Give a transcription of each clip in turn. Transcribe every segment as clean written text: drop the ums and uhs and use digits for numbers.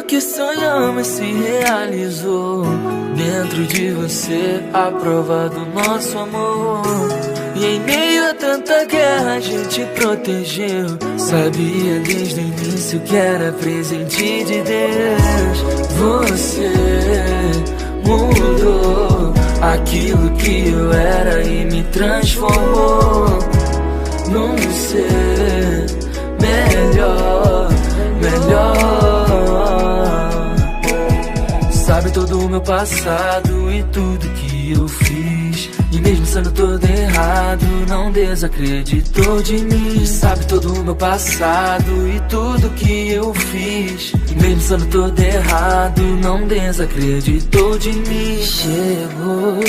que sonhamos se realizou. Dentro de você, a prova do nosso amor. E em meio a tanta guerra a gente protegeu. Sabia desde o início que era presente de Deus. Você mudou aquilo que eu era e me transformou num ser melhor, melhor. Sabe todo o meu passado e tudo que eu fiz. E mesmo sendo todo errado, não desacreditou de mim. Sabe todo o meu passado e tudo que eu fiz. E mesmo sendo todo errado, não desacreditou de mim. Chegou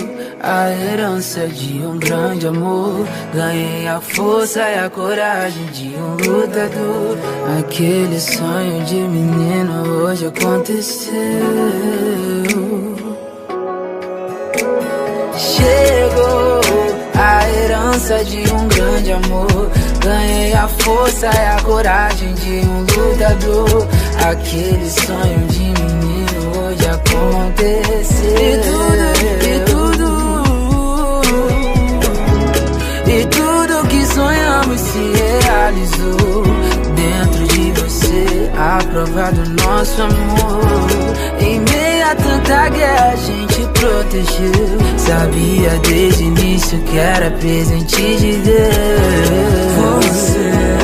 a herança de um grande amor. Ganhei a força e a coragem de um lutador. Aquele sonho de menino hoje aconteceu. Chegou a herança de um grande amor. Ganhei a força e a coragem de um lutador. Aquele sonho de menino hoje aconteceu. E tudo que sonhamos se realizou. Dentro de você, a prova do nosso amor. Em meio a tanta guerra a gente protegeu. Sabia desde o início que era presente de Deus. Você